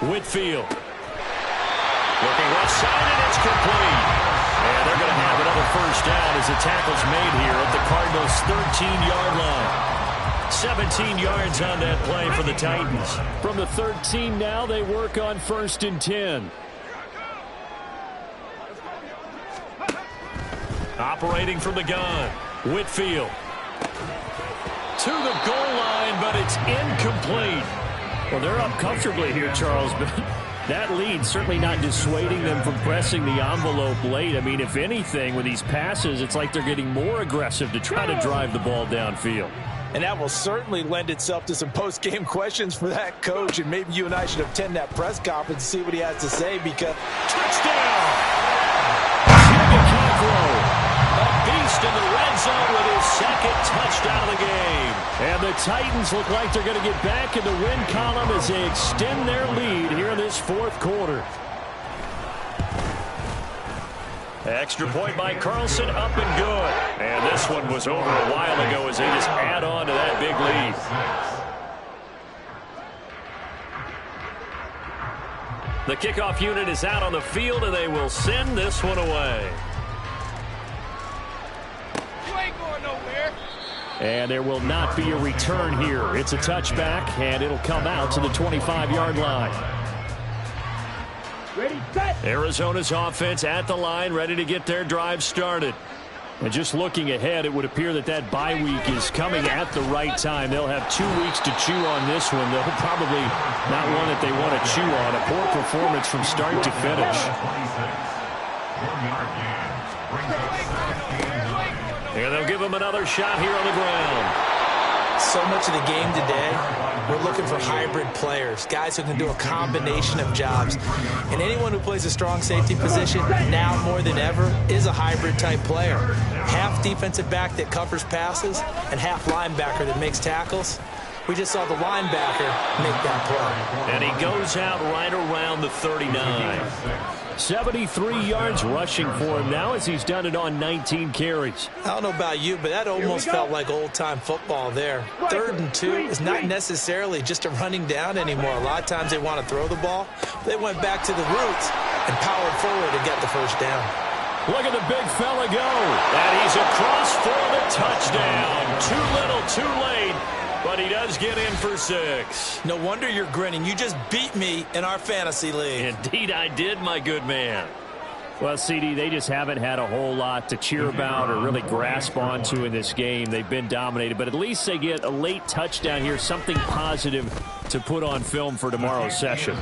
Whitfield. Looking left side, and it's complete. And they're going to have another first down as the tackle's made here at the Cardinals' 13-yard line. 17 yards on that play for the Titans. From the 13 now, they work on 1st and 10. Operating from the gun. Whitfield. To the goal line, but it's incomplete. Well, they're up comfortably here, Charles, but that lead certainly not dissuading them from pressing the envelope late. I mean, if anything, with these passes, it's like they're getting more aggressive to try to drive the ball downfield. And that will certainly lend itself to some post-game questions for that coach, and maybe you and I should attend that press conference and see what he has to say, because touchdown! Jimmy Cockrell, a beast in the red zone with his second touchdown of the game. And the Titans look like they're going to get back in the win column as they extend their lead here in this fourth quarter. Extra point by Carlson, up and good. And this one was over a while ago as they just add on to that big lead. The kickoff unit is out on the field, and they will send this one away. You ain't going nowhere. And there will not be a return here. It's a touchback, and it'll come out to the 25-yard line. Ready, set. Arizona's offense at the line, ready to get their drive started. And just looking ahead, it would appear that that bye week is coming at the right time. They'll have 2 weeks to chew on this one. They'll probably not one that they want to chew on. A poor performance from start to finish. And they'll give them another shot here on the ground. So much of the game today, we're looking for hybrid players, guys who can do a combination of jobs. And anyone who plays a strong safety position, now more than ever, is a hybrid-type player. Half defensive back that covers passes and half linebacker that makes tackles. We just saw the linebacker make that play. And he goes out right around the 39. 73 yards rushing for him now as he's done it on 19 carries. I don't know about you, but that almost felt like old-time football there. 3rd and 2 is not necessarily just a running down anymore. A lot of times they want to throw the ball. They went back to the roots and powered forward to get the first down. Look at the big fella go. And he's across for the touchdown. Too little, too late. But he does get in for 6. No wonder you're grinning. You just beat me in our fantasy league. Indeed I did, my good man. Well, CD, they just haven't had a whole lot to cheer about or really grasp onto in this game. They've been dominated, but at least they get a late touchdown here, something positive to put on film for tomorrow's session.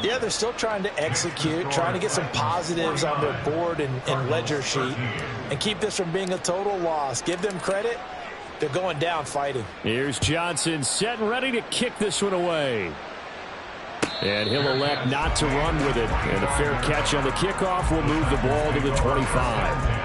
yeah, they're still trying to execute, trying to get some positives on their board and ledger sheet, and keep this from being a total loss. Give them credit. They're going down fighting. Here's Johnson set and ready to kick this one away. And he'll elect not to run with it. And a fair catch on the kickoff will move the ball to the 25.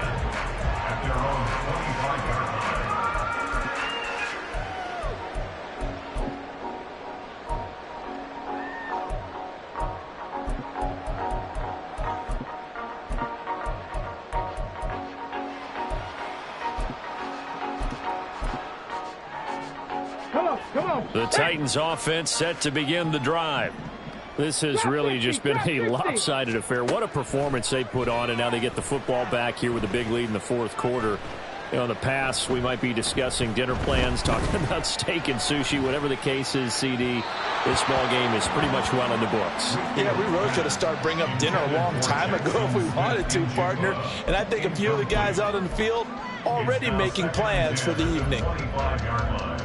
The Titans offense set to begin the drive. This has really just been a lopsided affair. What a performance they put on, and now they get the football back here with a big lead in the fourth quarter. You know, in the past, we might be discussing dinner plans, talking about steak and sushi, whatever the case is, CD. This ball game is pretty much well in the books. Yeah, we really should have started bringing up dinner a long time ago if we wanted to, partner. And I think a few of the guys out in the field, already making plans for the evening. 45-yard line.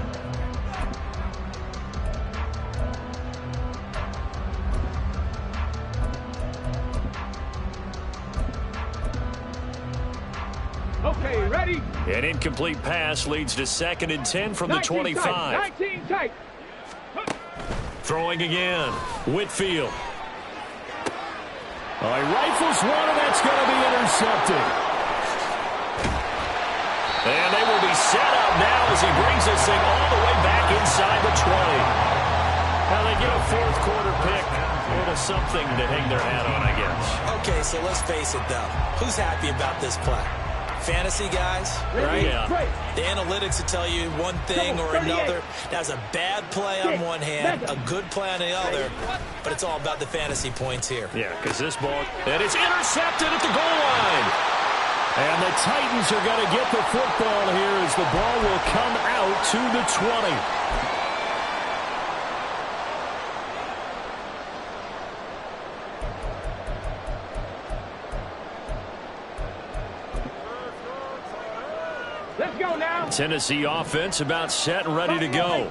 Okay, ready? An incomplete pass leads to 2nd and 10 from the 25. 19 tight. Throwing again. Whitfield. He rifles one, and that's going to be intercepted. And they will be set up now as he brings this thing all the way back inside the 20. Now they get a 4th quarter pick. A little something to hang their hat on, I guess. Okay, so let's face it, though. Who's happy about this play? Fantasy guys, right? Yeah. The analytics will tell you one thing or another. That's a bad play on one hand, a good play on the other, but it's all about the fantasy points here. Yeah, because this ball, and it's intercepted at the goal line. And the Titans are going to get the football here as the ball will come out to the 20. Let's go now. Tennessee offense about set and ready to go.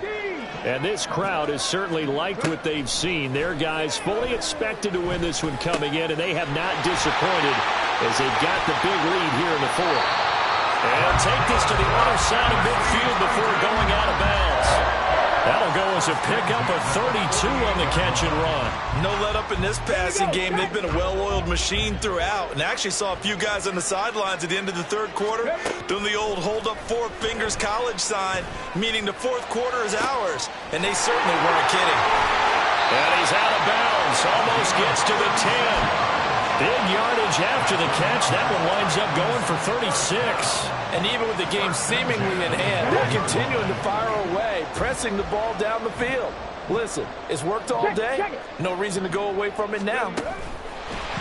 And this crowd has certainly liked what they've seen. Their guys fully expected to win this one coming in, and they have not disappointed as they've got the big lead here in the 4th. And take this to the other side of midfield before going out of bounds. That'll go as a pickup of 32 on the catch and run. No let up in this passing game. They've been a well-oiled machine throughout. And actually saw a few guys on the sidelines at the end of the 3rd quarter doing the old hold up 4 fingers college sign, meaning the 4th quarter is ours. And they certainly weren't kidding. And he's out of bounds. Almost gets to the 10. Big yardage after the catch. That one winds up going for 36. And even with the game seemingly in hand, they're continuing to fire away, pressing the ball down the field. Listen, it's worked all day. No reason to go away from it now.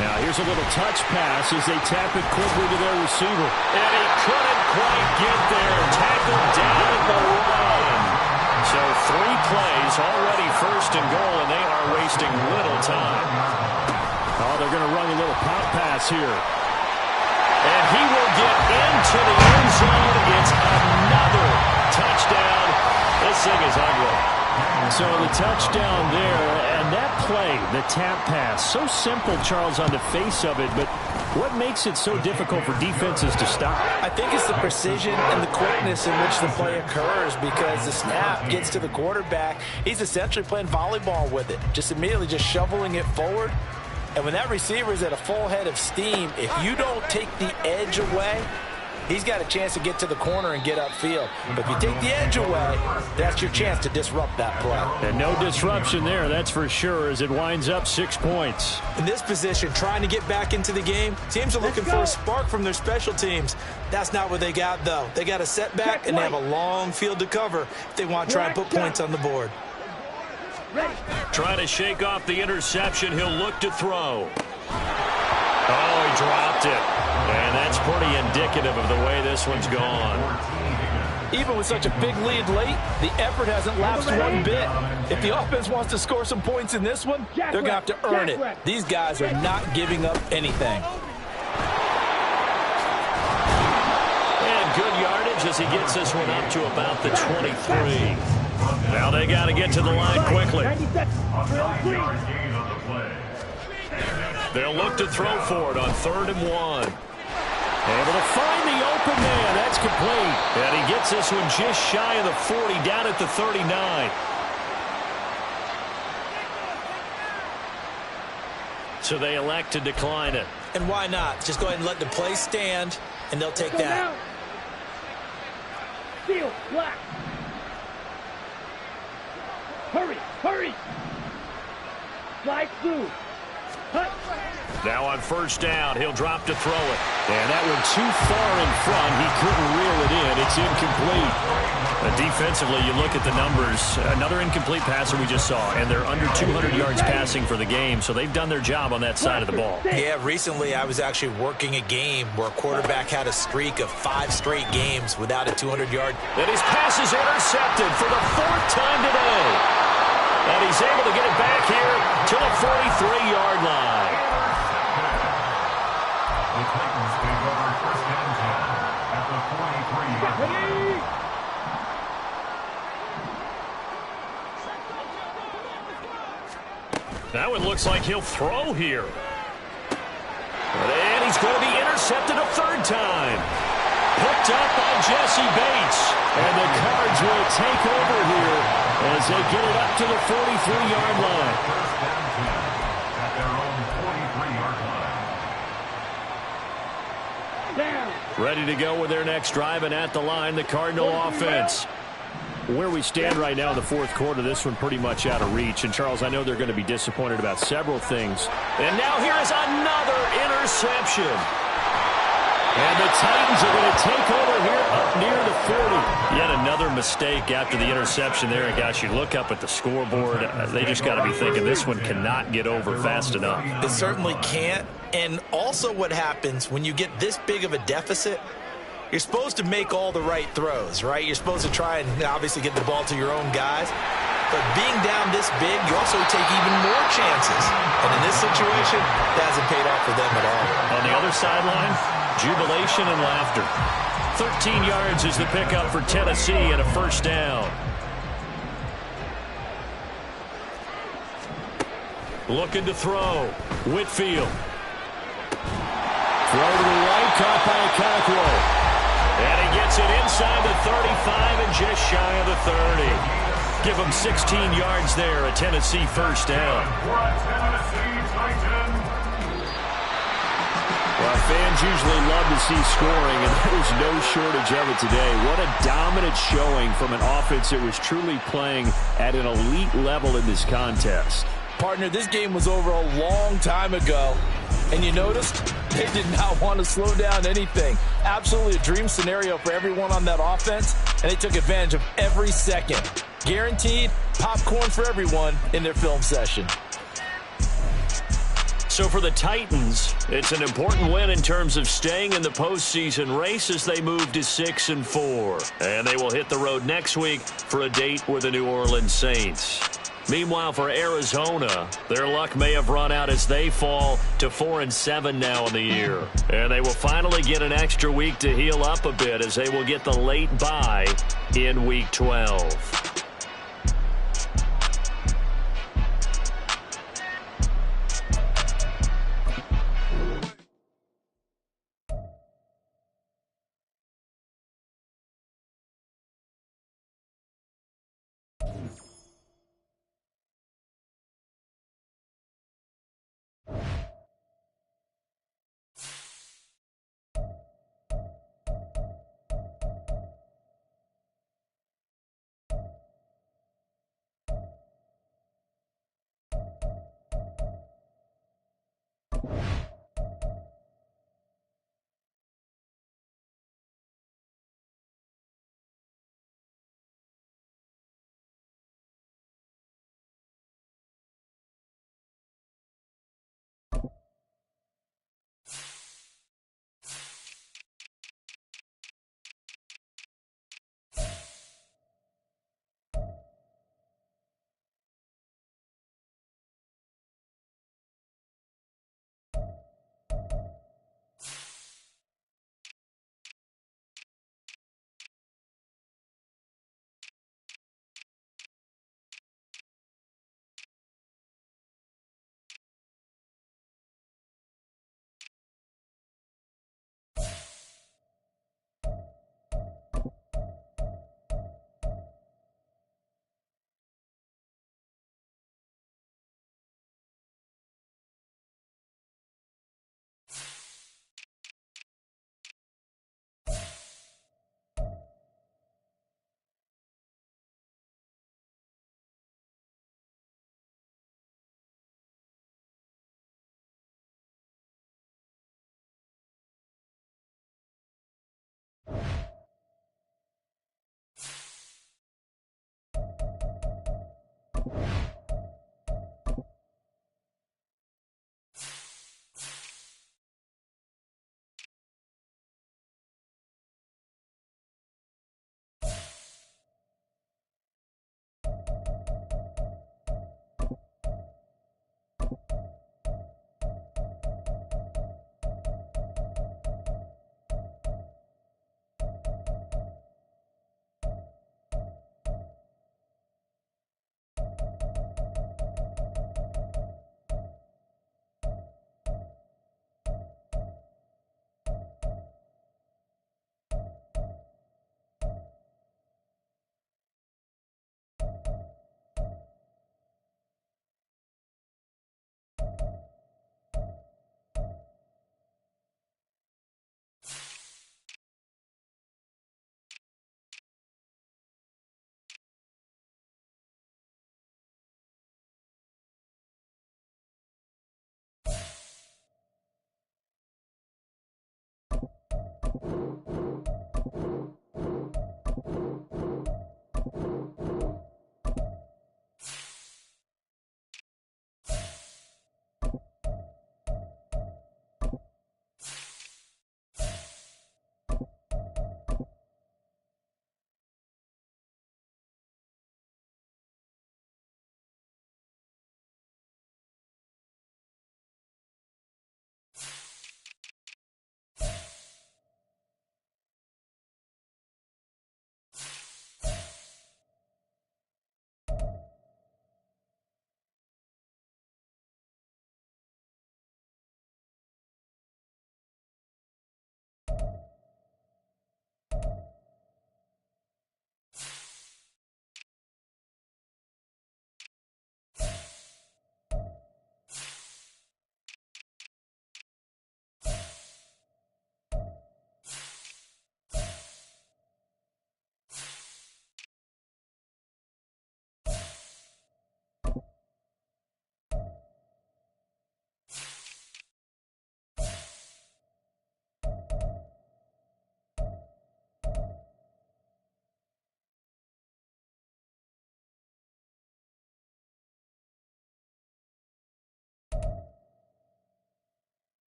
Now here's a little touch pass as they tap it quickly to their receiver. And he couldn't quite get there. Tackled down at the line. So 3 plays, already 1st and goal, and they are wasting little time. Oh, they're going to run a little pop pass here. And he will get into the end zone. It's another touchdown. This thing is ugly. So the touchdown there, and that play, the tap pass, so simple, Charles, on the face of it, but what makes it so difficult for defenses to stop? I think it's the precision and the quickness in which the play occurs because the snap gets to the quarterback. He's essentially playing volleyball with it, just immediately just shoveling it forward. And when that receiver is at a full head of steam, if you don't take the edge away, he's got a chance to get to the corner and get upfield. But if you take the edge away, that's your chance to disrupt that play. And no disruption there, that's for sure, as it winds up 6 points. In this position, trying to get back into the game, teams are looking for a spark from their special teams. That's not what they got, though. They got a setback, and they have a long field to cover if they want to try and put points on the board. Trying to shake off the interception. He'll look to throw. Oh, he dropped it. And that's pretty indicative of the way this one's gone. Even with such a big lead late, the effort hasn't lapsed one bit. If the offense wants to score some points in this one, they're going to have to earn it. These guys are not giving up anything. And good yardage as he gets this one up to about the 23. Now they got to get to the line quickly. They'll look to throw for it on 3rd and 1. Able to find the open man. That's complete. And he gets this one just shy of the 40, down at the 39. So they elect to decline it. And why not? Just go ahead and let the play stand, and they'll take that. Steal, black. Hurry, hurry. Slide through. Hut. Now on 1st down, he'll drop to throw it. And that one too far in front. He couldn't reel it in. It's incomplete. Defensively, you look at the numbers. Another incomplete passer we just saw, and they're under 200 yards passing for the game, so they've done their job on that side of the ball. Yeah, recently I was actually working a game where a quarterback had a streak of 5 straight games without a 200-yard. And his pass is intercepted for the 4th time today. And he's able to get it back here to the 43-yard line. The Titans take over 1st and 10 at the 45. Now it looks like he'll throw here. And he's going to be intercepted a third time. Picked up by Jesse Bates. And the Cards will take over here as they get it up to the 43-yard line. First down 10 at their own 43-yard line. Down. Ready to go with their next drive, and at the line, the Cardinal offense. Where we stand right now in the fourth quarter, this one pretty much out of reach. And, Charles, I know they're going to be disappointed about several things. And now here is another interception. And the Titans are going to take over here up near the 40. Yet another mistake after the interception there. And, gosh, you look up at the scoreboard. They just got to be thinking this one cannot get over fast enough. It certainly can't. And also what happens when you get this big of a deficit, you're supposed to make all the right throws, right? You're supposed to try and obviously get the ball to your own guys. But being down this big, you also take even more chances. And in this situation, that hasn't paid off for them at all. On the other sideline, jubilation and laughter. 13 yards is the pickup for Tennessee and a first down. Looking to throw. Whitfield. Throw to the right, caught by Okonkwo. And he gets it inside the 35 and just shy of the 30. Give him 16 yards there, a Tennessee first down. Well, fans usually love to see scoring, and there's no shortage of it today. What a dominant showing from an offense that was truly playing at an elite level in this contest. Partner, this game was over a long time ago. And you noticed they did not want to slow down anything. Absolutely a dream scenario for everyone on that offense, and they took advantage of every second. Guaranteed popcorn for everyone in their film session. So for the Titans, it's an important win in terms of staying in the postseason race as they move to 6-4. And they will hit the road next week for a date with the New Orleans Saints. Meanwhile, for Arizona, their luck may have run out as they fall to 4-7 now in the year. And they will finally get an extra week to heal up a bit as they will get the late bye in Week 12.